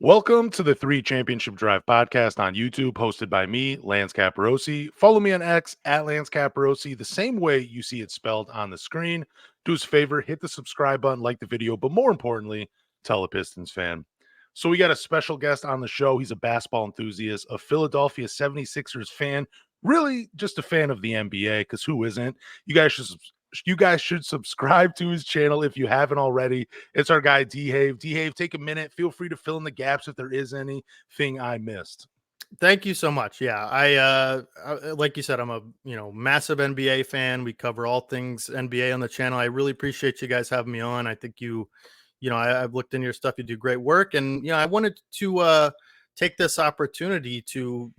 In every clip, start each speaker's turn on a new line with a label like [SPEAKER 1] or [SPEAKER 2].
[SPEAKER 1] Welcome to the Three Championship Drive podcast on YouTube, hosted by me, Lance Caporossi. Follow me on X at Lance Caporossi, the same way you see it spelled on the screen. Do us a favor, hit the subscribe button, like the video, but more importantly, tell a Pistons fan. So we got a special guest on the show. He's a basketball enthusiast, a Philadelphia 76ers fan, really just a fan of the NBA, because who isn't? You guys should subscribe to his channel if you haven't already. It's our guy DeHave. DeHave, take a minute. Feel free to fill in the gaps if there is anything I missed.
[SPEAKER 2] Thank you so much. Yeah, like you said, I'm a massive NBA fan. We cover all things NBA on the channel. I really appreciate you guys having me on. I think I've looked into your stuff. You do great work, and I wanted to take this opportunity to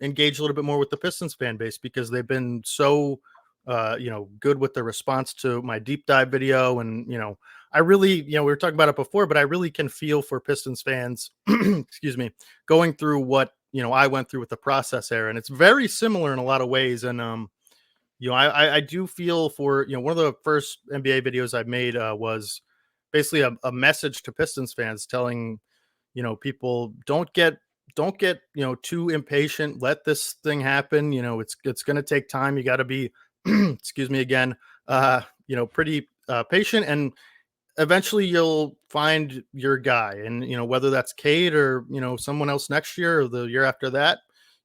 [SPEAKER 2] engage a little bit more with the Pistons fan base because they've been so good with the response to my deep dive video, and I really we were talking about it before, but I really can feel for Pistons fans, excuse me, going through what I went through with the process there, and it's very similar in a lot of ways. And I do feel for one of the first NBA videos I made was basically a message to Pistons fans, telling people don't get too impatient. Let this thing happen. It's going to take time. You got to be excuse me again, pretty patient, and eventually you'll find your guy. And whether that's Cade or someone else next year or the year after that,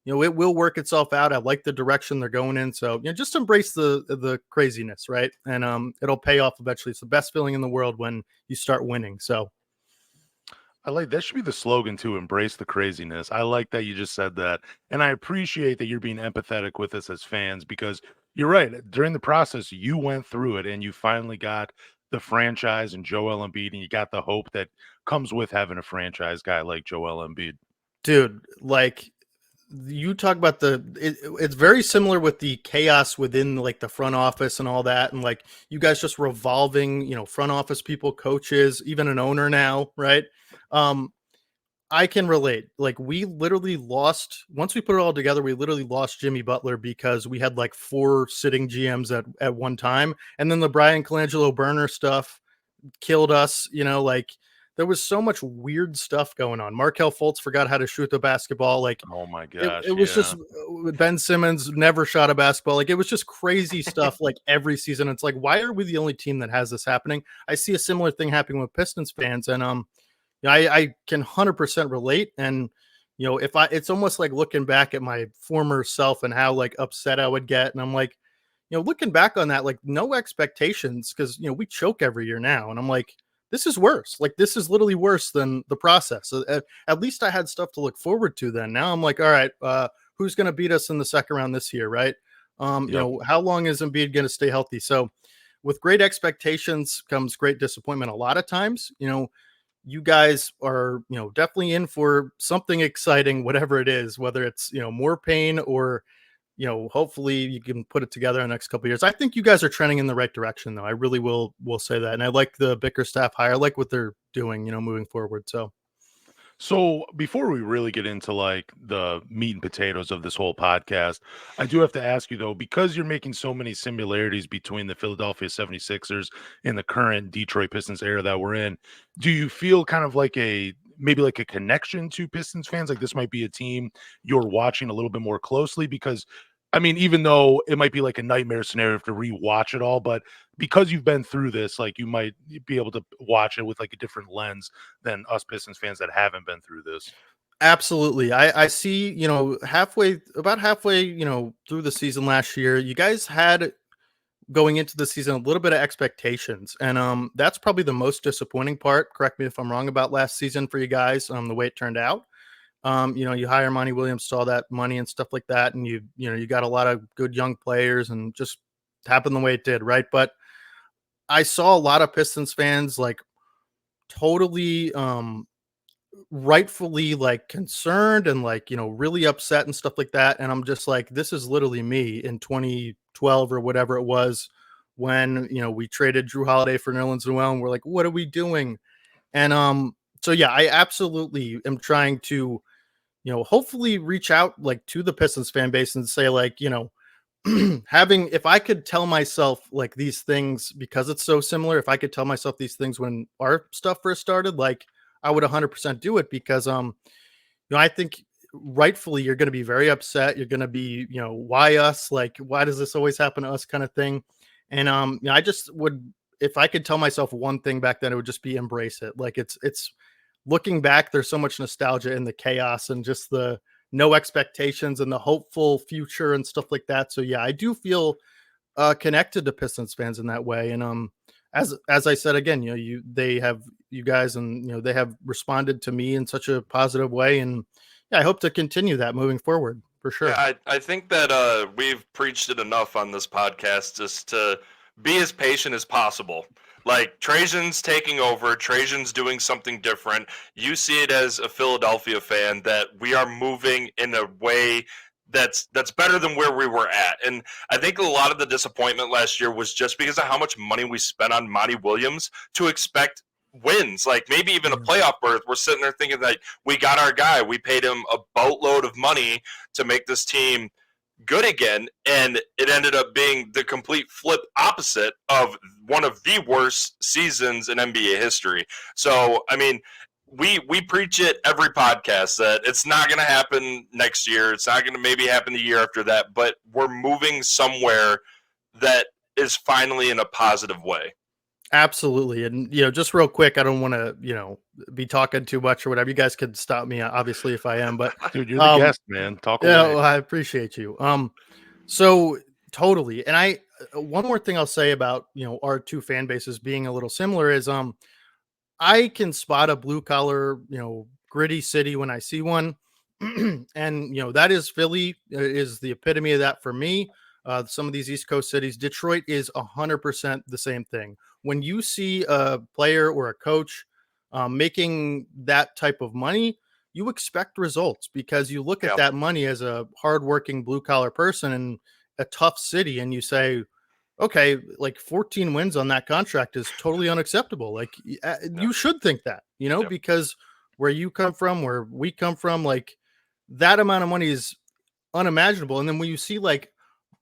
[SPEAKER 2] it will work itself out. I like the direction they're going in, so just embrace the craziness, right? And it'll pay off eventually. It's the best feeling in the world when you start winning. So
[SPEAKER 1] I like that should be the slogan too, embrace the craziness. I like that you just said that. And I appreciate that you're being empathetic with us as fans because you're right. During the process, you went through it and you finally got the franchise and Joel Embiid, and you got the hope that comes with having a franchise guy like Joel Embiid.
[SPEAKER 2] dude, like, you talk about it's very similar with the chaos within like the front office and all that, and like you guys just revolving front office people, coaches, even an owner now, right? I can relate. Like, we literally lost, once we put it all together, we literally lost Jimmy Butler because we had like 4 sitting GMs at one time, and then the Brian Colangelo burner stuff killed us. Like, there was so much weird stuff going on. Markelle Fultz forgot how to shoot the basketball. Like,
[SPEAKER 1] Oh my
[SPEAKER 2] it,
[SPEAKER 1] gosh,
[SPEAKER 2] it was just Ben Simmons never shot a basketball. Like, it was just crazy stuff like every season. It's like, why are we the only team that has this happening? I see a similar thing happening with Pistons fans, and I can 100% relate. And it's almost like looking back at my former self and how like upset I would get, and I'm like, looking back on that, like, no expectations, because we choke every year now, and I'm like, this is worse. Like, this is literally worse than the process. So at least I had stuff to look forward to then. Now I'm like, all right, who's going to beat us in the second round this year, right?
[SPEAKER 1] Yep.
[SPEAKER 2] How long is Embiid going to stay healthy? So with great expectations comes great disappointment a lot of times. You guys are definitely in for something exciting, whatever it is, whether it's more pain or hopefully you can put it together in the next couple of years. I think you guys are trending in the right direction, though. I really will say that. And I like the Bickerstaff hire. I like what they're doing, moving forward.
[SPEAKER 1] So before we really get into like the meat and potatoes of this whole podcast, I do have to ask you though, because you're making so many similarities between the Philadelphia 76ers and the current Detroit Pistons era that we're in, do you feel kind of like maybe like a connection to Pistons fans? Like this might be a team you're watching a little bit more closely because I mean, even though it might be like a nightmare scenario to rewatch it all, but because you've been through this, like you might be able to watch it with like a different lens than us Pistons fans that haven't been through this.
[SPEAKER 2] Absolutely. I see, about halfway, through the season last year, you guys had, going into the season, a little bit of expectations. And that's probably the most disappointing part. Correct me if I'm wrong about last season for you guys, the way it turned out. You hire Monty Williams, saw that money and stuff like that, and you got a lot of good young players, and just happened the way it did, right? But I saw a lot of Pistons fans like totally rightfully like concerned and like really upset and stuff like that. And I'm just like, this is literally me in 2012 or whatever it was, when we traded Drew Holiday for Nerlens Noel, and we're like, what are we doing? And so yeah, I absolutely am trying to hopefully reach out like to the Pistons fan base and say, like, if I could tell myself like these things, because it's so similar, if I could tell myself these things when our stuff first started, like, I would 100% do it because I think rightfully you're going to be very upset. You're going to be, why us? Like, why does this always happen to us kind of thing? And I just would, if I could tell myself one thing back then, it would just be embrace it. Like it's looking back, there's so much nostalgia in the chaos and just the no expectations and the hopeful future and stuff like that. So yeah, I do feel connected to Pistons fans in that way. And as I said again, they have you guys, and they have responded to me in such a positive way, and yeah, I hope to continue that moving forward for
[SPEAKER 3] Yeah,
[SPEAKER 2] sure.
[SPEAKER 3] I think that we've preached it enough on this podcast just to be as patient as possible. Like Trajan's taking over, Trajan's doing something different. You see it as a Philadelphia fan that we are moving in a way that's better than where we were at. And I think a lot of the disappointment last year was just because of how much money we spent on Monty Williams to expect wins, like maybe even a playoff berth. We're sitting there thinking that we got our guy. We paid him a boatload of money to make this team good again, and it ended up being the complete flip opposite of one of the worst seasons in NBA history. So, I mean, we preach it every podcast that it's not going to happen next year. It's not going to maybe happen the year after that, but we're moving somewhere that is finally in a positive way.
[SPEAKER 2] Absolutely. And, just real quick, I don't want to, be talking too much or whatever. You guys could stop me, obviously, if I am, but,
[SPEAKER 1] Dude, you're the guest, man. Talk
[SPEAKER 2] yeah,
[SPEAKER 1] away.
[SPEAKER 2] well, I appreciate you. So totally. And one more thing I'll say about, our two fan bases being a little similar is, I can spot a blue collar, gritty city when I see one. And, that is Philly is the epitome of that for me. Some of these East Coast cities, Detroit is 100% the same thing. When you see a player or a coach making that type of money, you expect results because you look at
[SPEAKER 3] Yeah.
[SPEAKER 2] that money as a hardworking blue collar person in a tough city, and you say, okay, like 14 wins on that contract is totally unacceptable. Like you should think that,
[SPEAKER 3] Yeah.
[SPEAKER 2] because where you come from, where we come from, like that amount of money is unimaginable. And then when you see like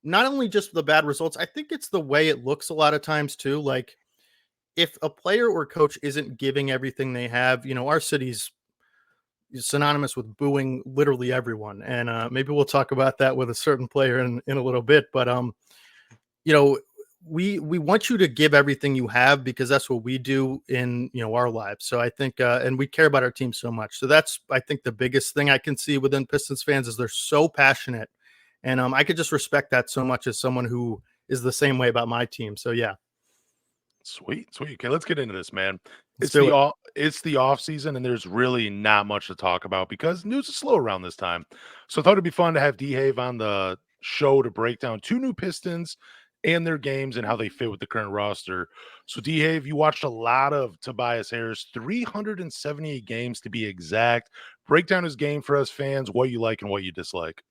[SPEAKER 2] not only just the bad results, I think it's the way it looks a lot of times too. Like if a player or coach isn't giving everything they have, our city's synonymous with booing literally everyone. And maybe we'll talk about that with a certain player in a little bit. But you know, we want you to give everything you have because that's what we do in our lives. So I think and we care about our team so much. So that's I think the biggest thing I can see within Pistons fans is they're so passionate. And I could just respect that so much as someone who is the same way about my team. So yeah,
[SPEAKER 1] Sweet, sweet. Okay, let's get into this, man.
[SPEAKER 2] let's do it.
[SPEAKER 1] It's the off season, and there's really not much to talk about because news is slow around this time. So I thought it'd be fun to have DeHave on the show to break down two new Pistons and their games and how they fit with the current roster. So DeHave, you watched a lot of Tobias Harris, 378 games to be exact. Break down his game for us fans, what you like and what you dislike.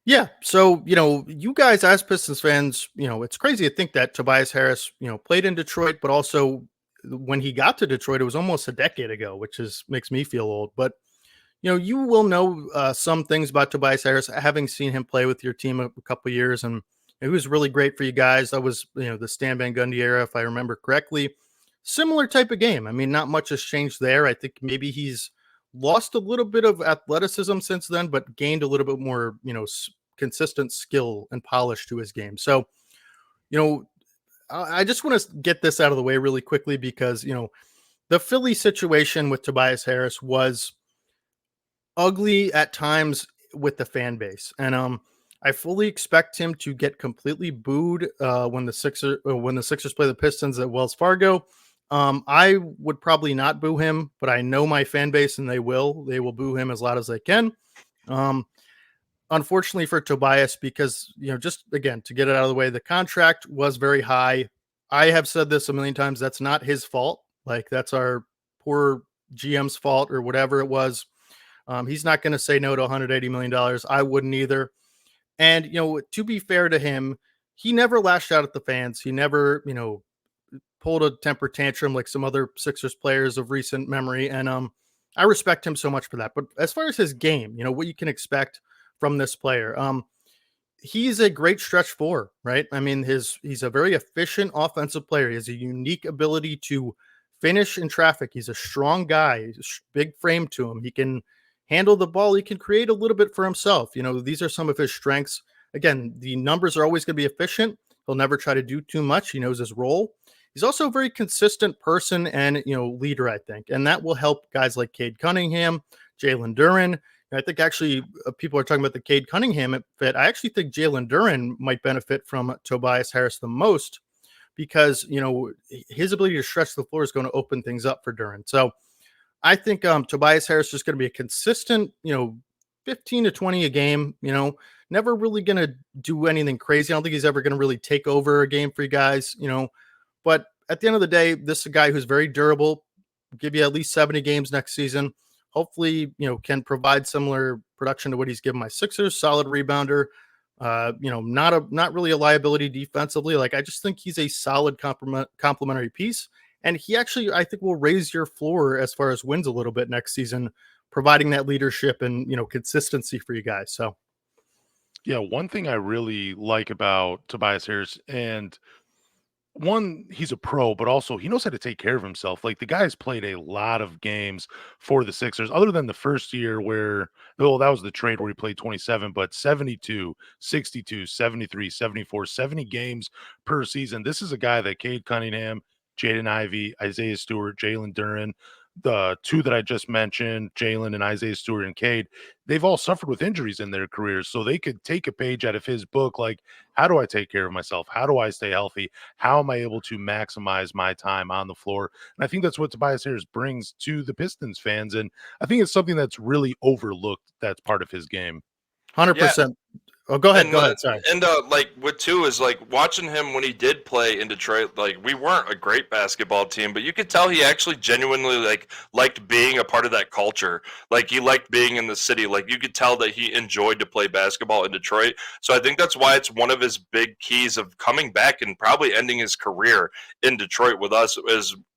[SPEAKER 2] Yeah. So, you guys as Pistons fans, it's crazy to think that Tobias Harris, played in Detroit, but also when he got to Detroit, it was almost a decade ago, which makes me feel old. But, you will know some things about Tobias Harris, having seen him play with your team a couple years. And he was really great for you guys. That was, the Stan Van Gundy era, if I remember correctly. Similar type of game. I mean, not much has changed there. I think maybe he's lost a little bit of athleticism since then, but gained a little bit more, consistent skill and polish to his game. So, you know, I just want to get this out of the way really quickly because, the Philly situation with Tobias Harris was ugly at times with the fan base. And I fully expect him to get completely booed when the Sixers play the Pistons at Wells Fargo. I would probably not boo him, but I know my fan base and they will boo him as loud as they can. Unfortunately for Tobias, because, just again, to get it out of the way, the contract was very high. I have said this a million times. That's not his fault. Like that's our poor GM's fault or whatever it was. He's not going to say no to $180 million. I wouldn't either. And, to be fair to him, he never lashed out at the fans. He never, pulled a temper tantrum like some other Sixers players of recent memory. And I respect him so much for that. But as far as his game, what you can expect from this player, he's a great stretch four, right? I mean, he's a very efficient offensive player. He has a unique ability to finish in traffic. He's a strong guy, big frame to him. He can handle the ball. He can create a little bit for himself. These are some of his strengths. Again, the numbers are always going to be efficient. He'll never try to do too much. He knows his role. He's also a very consistent person and leader, I think, and that will help guys like Cade Cunningham, Jalen Duren. I think actually people are talking about the Cade Cunningham fit. I actually think Jalen Duren might benefit from Tobias Harris the most because his ability to stretch the floor is going to open things up for Duren. So I think Tobias Harris is just going to be a consistent, 15 to 20 a game. Never really going to do anything crazy. I don't think he's ever going to really take over a game for you guys. But at the end of the day, this is a guy who's very durable. Give you at least 70 games next season. Hopefully, can provide production to what he's given my Sixers. Solid rebounder. Not really a liability defensively. Like, I just think he's a solid complementary piece. And he actually, I think, will raise your floor as far as wins a little bit next season, providing that leadership and, consistency for you guys. So,
[SPEAKER 1] Yeah, one thing I really like about Tobias Harris, and one, he's a pro, but also he knows how to take care of himself. Like, the guy's played a lot of games for the Sixers, other than the first year where, well, that was the trade where he played 27, but 72, 62, 73, 74, 70 games per season. This is a guy that Cade Cunningham, Jaden Ivey, Isaiah Stewart, Jalen Duren, the two that I just mentioned, Jalen and Isaiah Stewart and Cade, they've all suffered with injuries in their careers. So they could take a page out of his book. Like, how do I take care of myself? How do I stay healthy? How am I able to maximize my time on the floor? And I think that's what Tobias Harris brings to the Pistons fans. And I think it's something that's really overlooked. That's part of his game.
[SPEAKER 2] 100%. Oh, go ahead. Go ahead. Sorry.
[SPEAKER 3] And like what too is like watching him when he did play in Detroit. Like, we weren't a great basketball team, but you could tell he actually genuinely liked being a part of that culture. Like, he liked being in the city. Like, you could tell that he enjoyed to play basketball in Detroit. So I think that's why it's one of his big keys of coming back and probably ending his career in Detroit with us.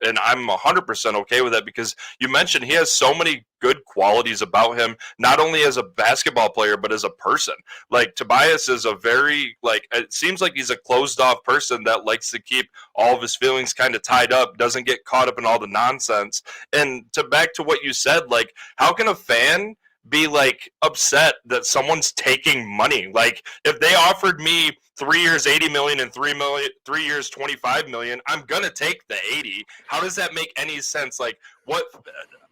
[SPEAKER 3] And I'm 100% okay with that, because you mentioned he has so many good qualities about him, not only as a basketball player, but as a person. Like, Tobias is a very, it seems like he's a closed off person that likes to keep all of his feelings kind of tied up, doesn't get caught up in all the nonsense. And back to what you said, like, how can a fan be upset that someone's taking money? Like, if they offered me 3 years 80 million and 3 years 25 million, I'm gonna take the 80. How does that make any sense? Like, what?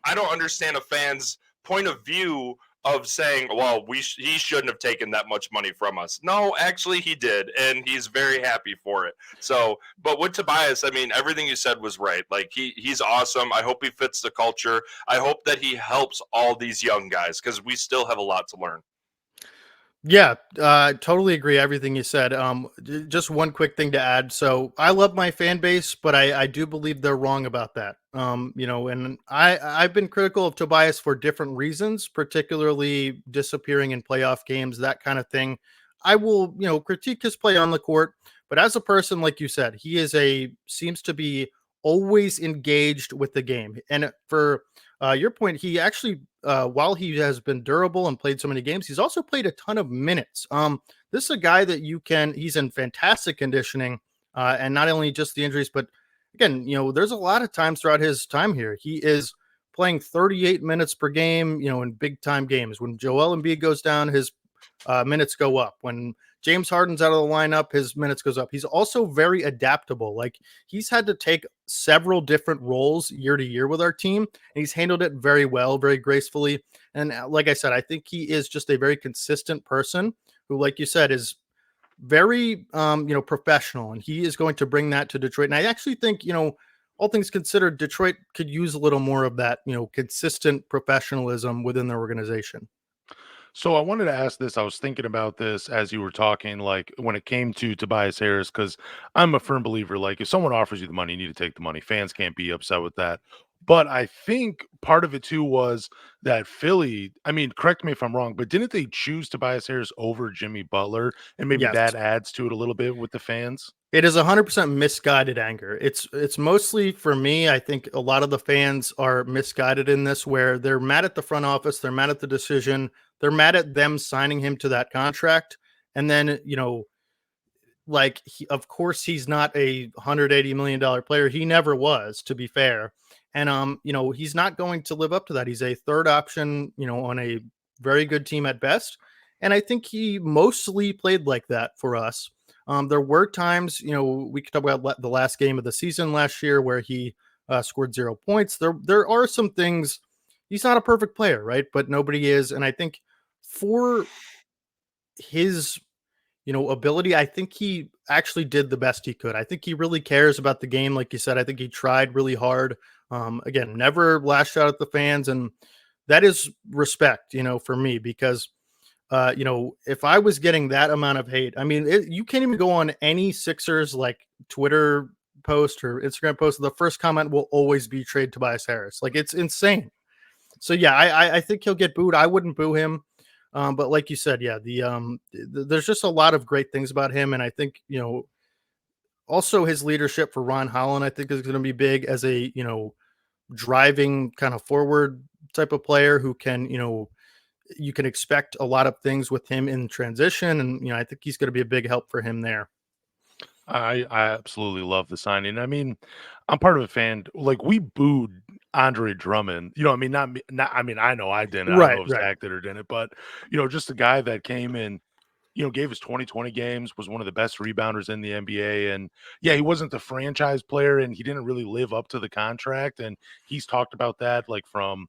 [SPEAKER 3] I don't understand a fan's point of view of saying, well, he shouldn't have taken that much money from us. No, actually he did, and he's very happy for it. So, but with Tobias, I mean, everything you said was right. Like, he's awesome. I hope he fits the culture. I hope that he helps all these young guys, because we still have a lot to learn.
[SPEAKER 2] Yeah, totally agree everything you said. Just one quick thing to add. So I love my fan base, but I do believe they're wrong about that. And I've been critical of Tobias for different reasons, particularly disappearing in playoff games, that kind of thing. I will, critique his play on the court, but as a person, like you said, seems to be always engaged with the game. And for your point, he actually, while he has been durable and played so many games, he's also played a ton of minutes. This is a guy that he's in fantastic conditioning, and not only just the injuries, but again, there's a lot of times throughout his time here, he is playing 38 minutes per game, in big time games. When Joel Embiid goes down, his minutes go up. When James Harden's out of the lineup, his minutes goes up. He's also very adaptable. Like, he's had to take several different roles year to year with our team, and he's handled it very well, very gracefully. And like I said, I think he is just a very consistent person who, like you said, is very, professional, and he is going to bring that to Detroit. And I actually think, all things considered, Detroit could use a little more of that, consistent professionalism within their organization.
[SPEAKER 1] So I wanted to ask this. I was thinking about this as you were talking, like when it came to Tobias Harris, because I'm a firm believer, like if someone offers you the money, you need to take the money. Fans can't be upset with that. But I think part of it too was that Philly, I mean, correct me if I'm wrong, but didn't they choose Tobias Harris over Jimmy Butler? And maybe
[SPEAKER 2] Yes.
[SPEAKER 1] that adds to it a little bit with the fans.
[SPEAKER 2] It is 100% misguided anger. It's mostly, for me, I think a lot of the fans are misguided in this, where they're mad at the front office, they're mad at the decision, they're mad at them signing him to that contract. And then, like, of course, he's not a $180 million player. He never was, to be fair. And, he's not going to live up to that. He's a third option, on a very good team at best. And I think he mostly played like that for us. There were times, we could talk about the last game of the season last year where he scored 0 points. There are some things. He's not a perfect player, right? But nobody is. And I think for his ability, I think he actually did the best he could. I think he really cares about the game. Like you said, I think he tried really hard. Again, never lashed out at the fans. And that is respect, for me, because, if I was getting that amount of hate, I mean, you can't even go on any Sixers like Twitter post or Instagram post. The first comment will always be trade Tobias Harris. Like, it's insane. So yeah, I think he'll get booed. I wouldn't boo him. But like you said, yeah, there's just a lot of great things about him. And I think, also his leadership for Ron Holland, I think is going to be big as a, driving kind of forward type of player who can, you can expect a lot of things with him in transition. And, I think he's going to be a big help for him there.
[SPEAKER 1] I absolutely love the signing. I mean, I'm part of a fan. Like, we booed Andre Drummond. I mean, not me. Not. I mean, I know I didn't. I don't know if Zach did or didn't. But just a guy that came in. Gave us 20 games, was one of the best rebounders in the NBA. And yeah, he wasn't the franchise player and he didn't really live up to the contract. And he's talked about that, like from,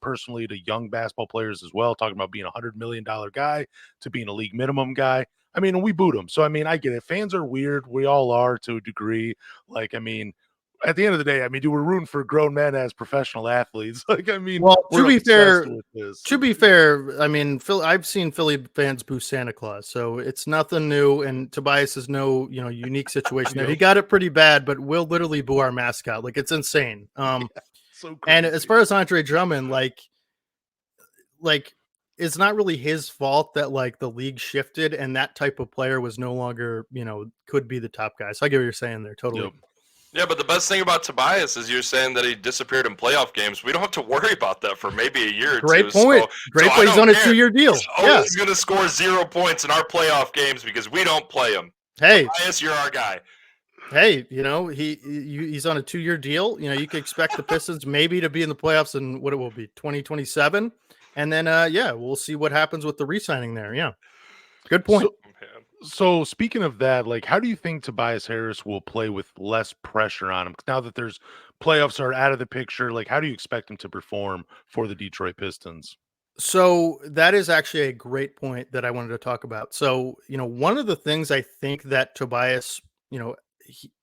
[SPEAKER 1] personally to young basketball players as well, talking about being $100 million guy to being a league minimum guy. I mean, we boot him. So, I mean, I get it. Fans are weird. We all are to a degree. Like, I mean, at the end of the day, I mean, we're rooting for grown men as professional athletes. Like, I mean,
[SPEAKER 2] well, to be fair, I mean, I've seen Philly fans boo Santa Claus, so it's nothing new. And Tobias is no, unique situation there. He got it pretty bad, but we'll literally boo our mascot. Like, it's insane. So crazy. And as far as Andre Drummond, like it's not really his fault that like the league shifted and that type of player was no longer, could be the top guy. So I get what you're saying there. Totally.
[SPEAKER 1] Yep.
[SPEAKER 3] Yeah, but the best thing about Tobias is you're saying that he disappeared in playoff games. We don't have to worry about that for maybe a year or
[SPEAKER 2] Great
[SPEAKER 3] two.
[SPEAKER 2] Point. Great point. He's on a 2-year deal.
[SPEAKER 3] He's always going to score 0 points in our playoff games because we don't play him.
[SPEAKER 2] Hey,
[SPEAKER 3] Tobias, you're our guy.
[SPEAKER 2] Hey, he's on a 2-year deal. You can expect the Pistons maybe to be in the playoffs in what it will be 2027. And then, we'll see what happens with the re-signing there. Yeah. Good point.
[SPEAKER 1] So speaking of that, like, how do you think Tobias Harris will play with less pressure on him now that there's playoffs are out of the picture? Like, how do you expect him to perform for the Detroit Pistons?
[SPEAKER 2] So that is actually a great point that I wanted to talk about. So, one of the things I think that Tobias,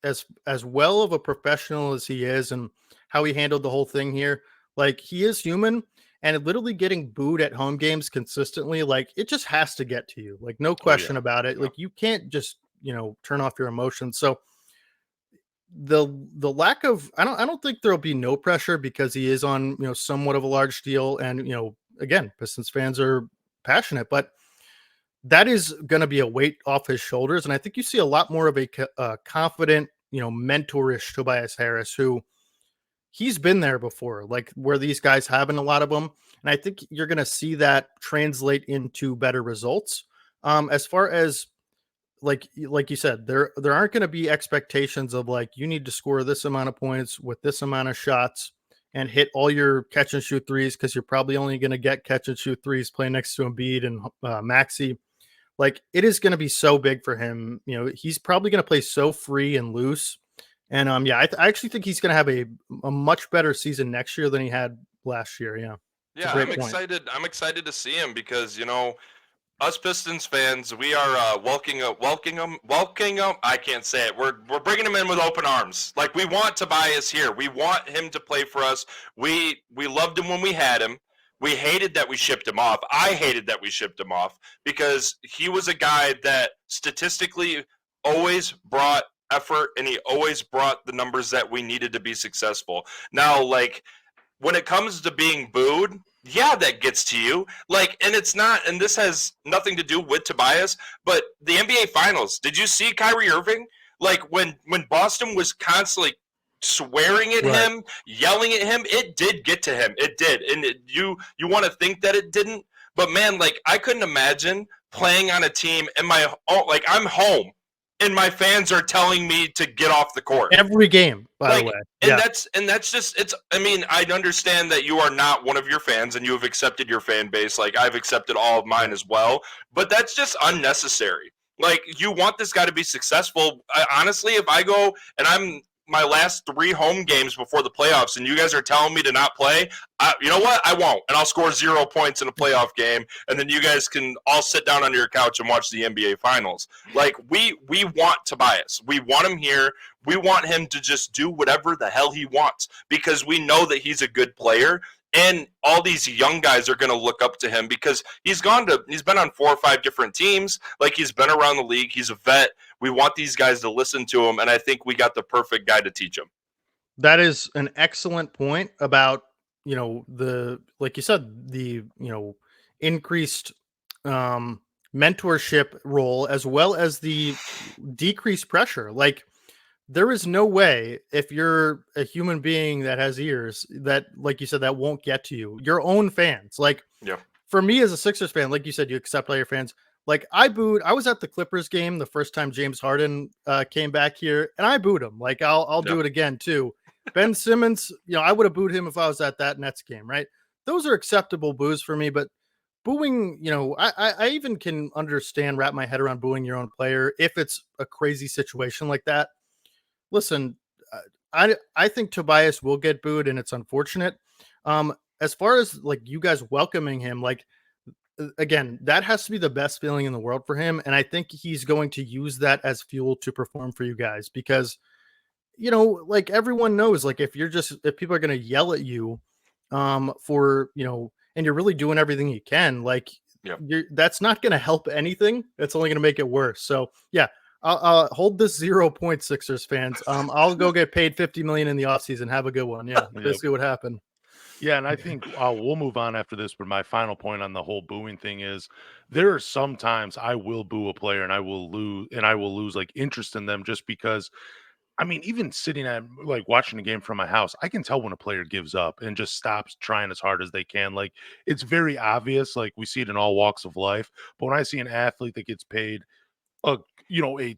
[SPEAKER 2] as well of a professional as he is and how he handled the whole thing here, like, he is human. And literally getting booed at home games consistently, like, it just has to get to you. Like, no question about it. Yeah. Like, you can't just, turn off your emotions. So the lack of, I don't think there'll be no pressure because he is on, somewhat of a large deal. And, again, Pistons fans are passionate, but that is going to be a weight off his shoulders. And I think you see a lot more of a confident, mentorish Tobias Harris, who, he's been there before, like where these guys haven't, a lot of them. And I think you're going to see that translate into better results. As far as like you said, there aren't going to be expectations of like, you need to score this amount of points with this amount of shots and hit all your catch and shoot threes, because you're probably only going to get catch and shoot threes playing next to Embiid and Maxey. Like, it is going to be so big for him. He's probably going to play so free and loose. And I actually think he's going to have a much better season next year than he had last year. Yeah.
[SPEAKER 3] Yeah, I'm excited. I'm excited to see him because, us Pistons fans, we are welcoming him. I can't say it. We're bringing him in with open arms. Like, we want Tobias here. We want him to play for us. We loved him when we had him. We hated that we shipped him off. I hated that we shipped him off because he was a guy that statistically always brought effort and he always brought the numbers that we needed to be successful. Now, like, when it comes to being booed, yeah, that gets to you. Like, and it's not, and this has nothing to do with Tobias, but the NBA Finals, did you see Kyrie Irving? Like, when Boston was constantly swearing at him, yelling at him, it did get to him. It did. And you want to think that it didn't, but man, like, I couldn't imagine playing on a team in my own, like, I'm home. and my fans are telling me to get off the court
[SPEAKER 2] every game, by the way.
[SPEAKER 3] And that's just it's. I mean, I understand that you are not one of your fans, and you have accepted your fan base. Like I've accepted all of mine as well, but that's just unnecessary. Like you want this guy to be successful. Honestly, if I go and I'm my last 3 home games before the playoffs, and you guys are telling me to not play, you know what? I won't, and I'll score 0 points in a playoff game, and then you guys can all sit down on your couch and watch the NBA Finals. Like we want Tobias, we want him here. We want him to just do whatever the hell he wants because we know that he's a good player. And all these young guys are going to look up to him because he's been on 4 or 5 different teams. Like he's been around the league. He's a vet. We want these guys to listen to him. And I think we got the perfect guy to teach him.
[SPEAKER 2] That is an excellent point about, like you said, the, increased mentorship role as well as the decreased pressure. Like, there is no way if you're a human being that has ears that, like you said, that won't get to you. Your own fans. Like, for me as a Sixers fan, like you said, you accept all your fans. Like I was at the Clippers game the first time James Harden came back here, and I booed him. Like I'll do it again too. Ben Simmons, I would have booed him if I was at that Nets game, right? Those are acceptable boos for me, but booing, I even can wrap my head around booing your own player if it's a crazy situation like that. Listen, I think Tobias will get booed, and it's unfortunate. As far as like you guys welcoming him, like again, that has to be the best feeling in the world for him, and I think he's going to use that as fuel to perform for you guys because, like everyone knows, like if people are going to yell at you, for and you're really doing everything you can, like that's not going to help anything. It's only going to make it worse. So yeah. I'll hold this 0 point, Sixers fans. I'll go get paid $50 million in the offseason. Have a good one. Yeah, basically what happened.
[SPEAKER 1] Yeah, and I think we'll move on after this. But my final point on the whole booing thing is, there are some times I will boo a player and I will lose like interest in them just because. I mean, even sitting at like watching a game from my house, I can tell when a player gives up and just stops trying as hard as they can. Like it's very obvious. Like we see it in all walks of life. But when I see an athlete that gets paid a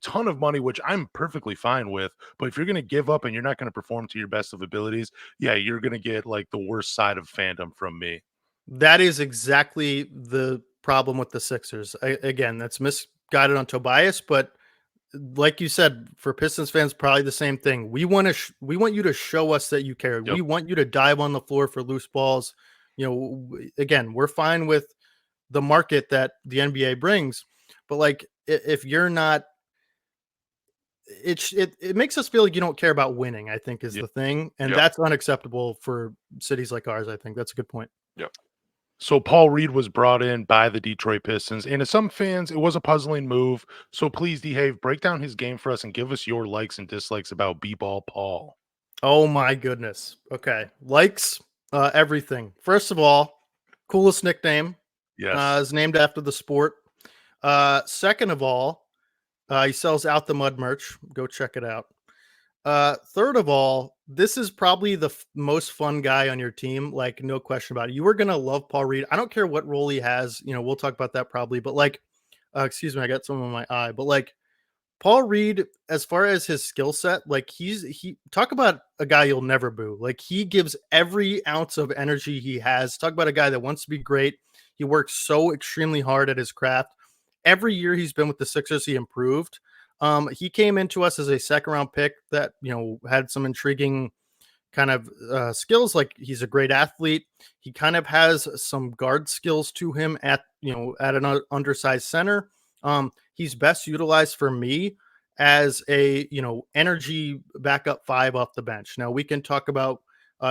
[SPEAKER 1] ton of money, which I'm perfectly fine with, but if you're going to give up and you're not going to perform to your best of abilities, yeah, you're going to get like the worst side of fandom from me.
[SPEAKER 2] That is exactly the problem with the Sixers. Again, that's misguided on Tobias, but like you said, for Pistons fans, probably the same thing. We want you to show us that you care.
[SPEAKER 1] Yep.
[SPEAKER 2] We want you to dive on the floor for loose balls. Again, we're fine with the market that the NBA brings, but like if you're not, it makes us feel like you don't care about winning, I think is the thing. And that's unacceptable for cities like ours. I think that's a good point.
[SPEAKER 3] Yep.
[SPEAKER 1] So Paul Reed was brought in by the Detroit Pistons, and to some fans, it was a puzzling move. So please, DeHave, break down his game for us and give us your likes and dislikes about B-Ball Paul.
[SPEAKER 2] Oh my goodness. Okay. Likes, everything. First of all, coolest nickname.
[SPEAKER 1] Yes.
[SPEAKER 2] Is named after the sport. Second of all, he sells Out the Mud merch. Go check it out. Third of all, this is probably the most fun guy on your team. Like, no question about it. You are going to love Paul Reed. I don't care what role he has. We'll talk about that probably. But like, excuse me, I got some on my eye. But like, Paul Reed, as far as his skill set, like he talk about a guy you'll never boo. Like he gives every ounce of energy he has. Talk about a guy that wants to be great. He works so extremely hard at his craft. Every year he's been with the Sixers, he improved. He came into us as a second round pick that, had some intriguing kind of skills. Like he's a great athlete. He kind of has some guard skills to him at an undersized center. He's best utilized for me as a, energy backup 5 off the bench. Now we can talk about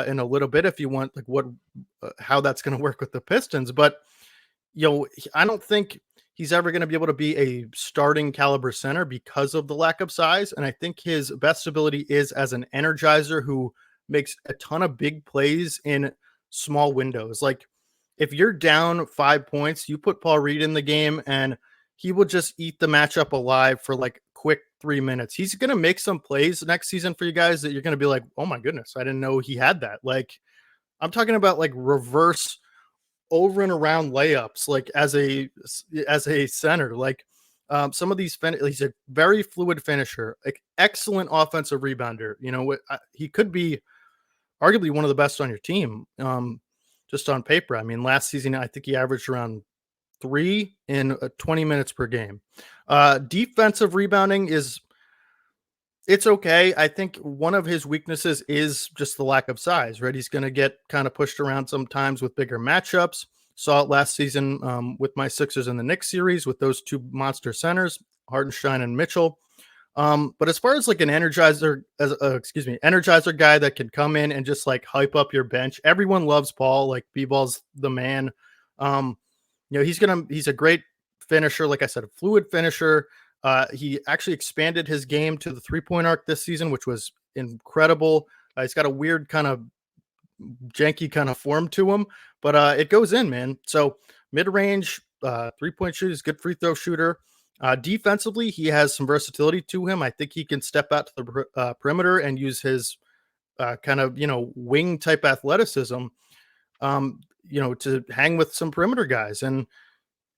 [SPEAKER 2] in a little bit if you want, like how that's going to work with the Pistons, but I don't think he's ever going to be able to be a starting caliber center because of the lack of size. And I think his best ability is as an energizer who makes a ton of big plays in small windows. Like if you're down 5 points, you put Paul Reed in the game and he will just eat the matchup alive for like quick 3 minutes. He's going to make some plays next season for you guys that you're going to be like, oh my goodness, I didn't know he had that. Like I'm talking about like reverse over and around layups, like as a center. Like Some of these, he's a very fluid finisher, excellent offensive rebounder. He could be arguably one of the best on your team, just on paper. I mean, last season, I think he averaged around 3 in 20 minutes per game. Defensive rebounding it's okay. I think one of his weaknesses is just the lack of size, right? He's going to get kind of pushed around sometimes with bigger matchups. Saw it last season with my Sixers in the Knicks series with those two monster centers, Hartenstein and Mitchell. But as far as like an energizer guy that can come in and just like hype up your bench, everyone loves Paul. Like B-ball's the man. He's a great finisher. Like I said, a fluid finisher. He actually expanded his game to the 3-point arc this season, which was incredible. He's got a weird kind of janky kind of form to him, but it goes in, man. So mid-range, 3-point shooter, is good free throw shooter. Defensively, he has some versatility to him. I think he can step out to the perimeter and use his kind of, wing type athleticism, to hang with some perimeter guys. And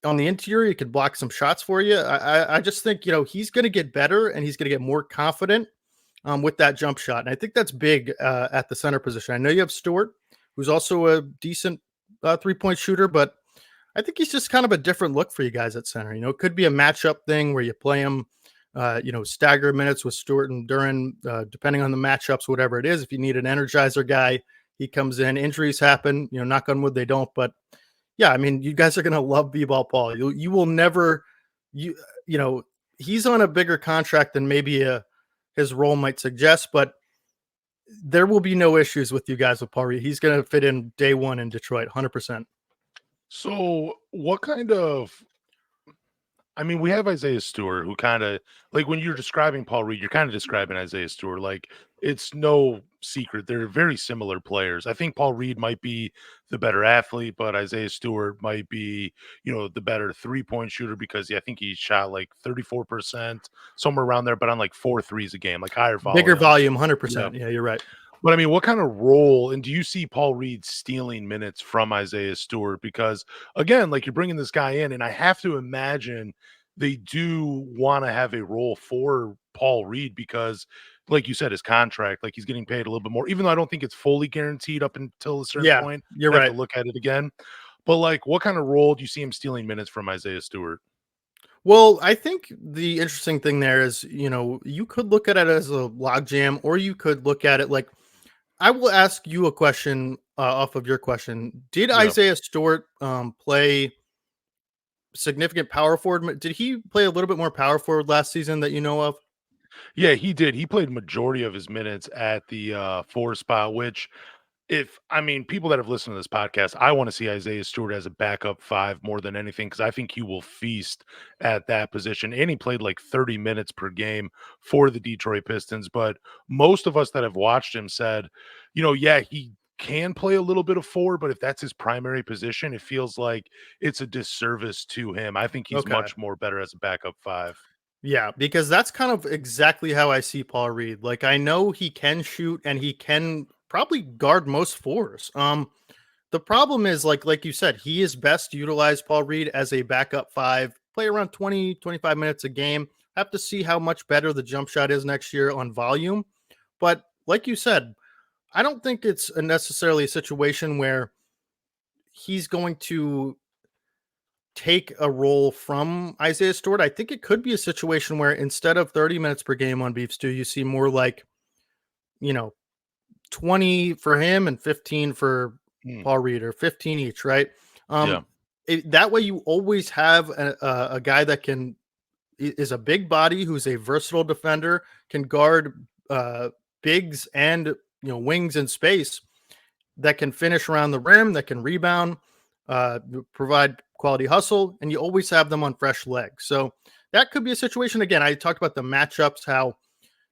[SPEAKER 2] on the interior, he could block some shots for you. I just think, he's going to get better and he's going to get more confident with that jump shot. And I think that's big at the center position. I know you have Stewart, who's also a decent 3-point shooter, but I think he's just kind of a different look for you guys at center. It could be a matchup thing where you play him, stagger minutes with Stewart and Duran, depending on the matchups, whatever it is. If you need an energizer guy, he comes in. Injuries happen, knock on wood, they don't. But yeah, I mean, you guys are going to love B-ball Paul. You will never, he's on a bigger contract than maybe his role might suggest, but there will be no issues with you guys with Paul Reed. He's going to fit in day one in Detroit, 100%.
[SPEAKER 1] So what kind of, I mean, we have Isaiah Stewart, who kind of, like, when you're describing Paul Reed, you're kind of describing Isaiah Stewart. Like, it's no secret they're very similar players. I think Paul Reed might be the better athlete, but Isaiah Stewart might be, the better 3-point shooter, because I think he shot like 34%, somewhere around there, but on like 4 threes a game, like higher volume.
[SPEAKER 2] Bigger volume, 100%. Yeah, you're right.
[SPEAKER 1] But I mean, what kind of role, and do you see Paul Reed stealing minutes from Isaiah Stewart? Because again, like, you're bringing this guy in, and I have to imagine they do want to have a role for Paul Reed because, like you said, his contract, like, he's getting paid a little bit more, even though I don't think it's fully guaranteed up until a certain point.
[SPEAKER 2] You're
[SPEAKER 1] I have
[SPEAKER 2] right.
[SPEAKER 1] to look at it again. But like, what kind of role do you see him stealing minutes from Isaiah Stewart?
[SPEAKER 2] Well, I think the interesting thing there is, you could look at it as a logjam, or you could look at it like, I will ask you a question off of your question. Did Isaiah Stewart play significant power forward? Did he play a little bit more power forward last season that you know of?
[SPEAKER 1] Yeah, he did. He played majority of his minutes at the 4 spot, which, people that have listened to this podcast, I want to see Isaiah Stewart as a backup 5 more than anything, because I think he will feast at that position. And he played like 30 minutes per game for the Detroit Pistons. But most of us that have watched him said, he can play a little bit of 4, but if that's his primary position, it feels like it's a disservice to him. I think he's much more better as a backup 5.
[SPEAKER 2] Yeah, because that's kind of exactly how I see Paul Reed. Like, I know he can shoot and he can probably guard most 4s. The problem is, like you said, he is best utilized, Paul Reed, as a backup 5, play around 20, 25 minutes a game. Have to see how much better the jump shot is next year on volume. But like you said, I don't think it's necessarily a situation where he's going to take a role from Isaiah Stewart. I think it could be a situation where instead of 30 minutes per game on Beef Stew, you see more like, 20 for him and 15 for Paul Reed, or 15 each, right? That way you always have a guy that is a big body, who's a versatile defender, can guard bigs and wings in space, that can finish around the rim, that can rebound, provide quality hustle, and you always have them on fresh legs. So that could be a situation. Again, I talked about the matchups, how,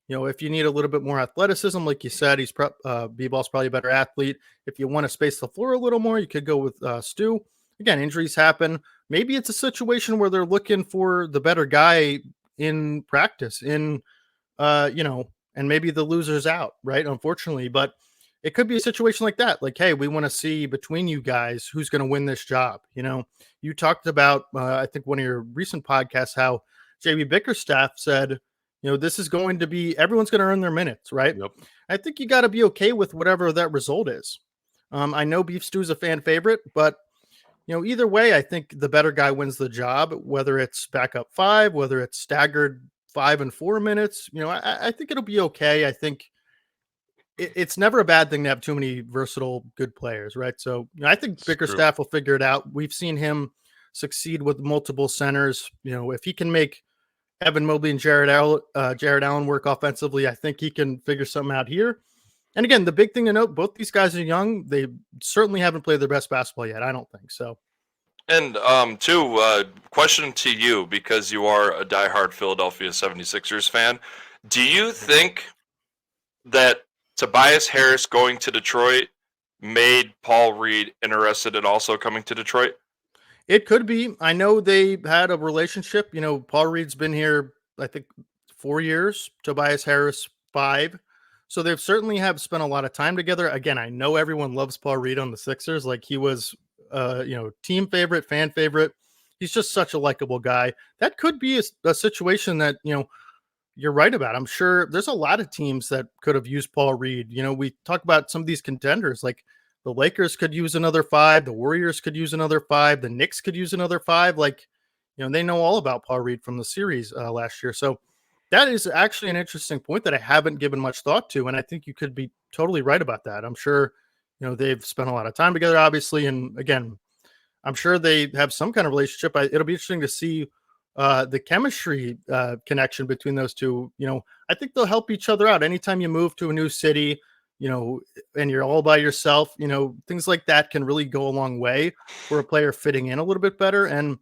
[SPEAKER 2] if you need a little bit more athleticism, like you said, B-ball's probably a better athlete. If you want to space the floor a little more, you could go with Stu. Again, injuries happen. Maybe it's a situation where they're looking for the better guy in practice, and maybe the loser's out, right? Unfortunately, but it could be a situation like that. Like, hey, we want to see between you guys who's going to win this job. You talked about, I think one of your recent podcasts, how JB Bickerstaff said, this is going to be, everyone's going to earn their minutes, right?
[SPEAKER 1] Yep.
[SPEAKER 2] I think you got to be okay with whatever that result is. I know Beef Stew's a fan favorite, but either way, I think the better guy wins the job, whether it's backup 5, whether it's staggered 5 and 4 minutes. I think it'll be okay. I think it's never a bad thing to have too many versatile, good players, right? So I think Bickerstaff will figure it out. We've seen him succeed with multiple centers. If he can make Evan Mobley and Jared Allen work offensively, I think he can figure something out here. And again, the big thing to note, both these guys are young. They certainly haven't played their best basketball yet. I don't think so.
[SPEAKER 3] And question to you, because you are a diehard Philadelphia 76ers fan. Do you think that Tobias Harris going to Detroit made Paul Reed interested in also coming to Detroit?
[SPEAKER 2] It could be. I know they had a relationship. Paul Reed's been here, I think, 4 years. Tobias Harris, 5. So they've certainly have spent a lot of time together. Again, I know everyone loves Paul Reed on the Sixers. Like, he was, team favorite, fan favorite. He's just such a likable guy. That could be a situation that, you're right about. I'm sure there's a lot of teams that could have used Paul Reed. We talk about some of these contenders, like the Lakers could use another 5. The Warriors could use another 5. The Knicks could use another 5. Like, they know all about Paul Reed from the series last year. So that is actually an interesting point that I haven't given much thought to. And I think you could be totally right about that. I'm sure, they've spent a lot of time together, obviously. And again, I'm sure they have some kind of relationship. It'll be interesting to see the chemistry connection between those two. I think they'll help each other out. Anytime you move to a new city, and you're all by yourself, things like that can really go a long way for a player fitting in a little bit better. And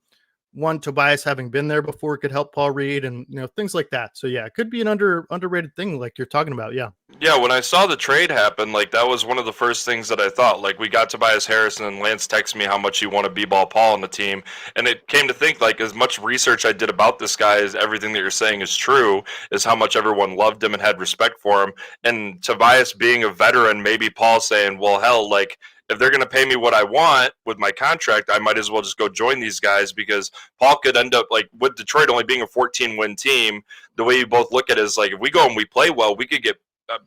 [SPEAKER 2] Tobias having been there before could help Paul Reed, and things like that. So yeah, it could be an underrated thing like you're talking about. Yeah.
[SPEAKER 3] Yeah, when I saw the trade happen, like, that was one of the first things that I thought. Like, we got Tobias Harris, and Lance texted me how much he wanted B-Ball Paul on the team, and it came to think, like, as much research I did about this guy as everything that you're saying is true, is how much everyone loved him and had respect for him. And Tobias being a veteran, maybe Paul saying, well, hell, like, if they're going to pay me what I want with my contract, I might as well just go join these guys, because Paul could end up, like, with Detroit only being a 14-win team, the way you both look at it is, like, if we go and we play well, we could get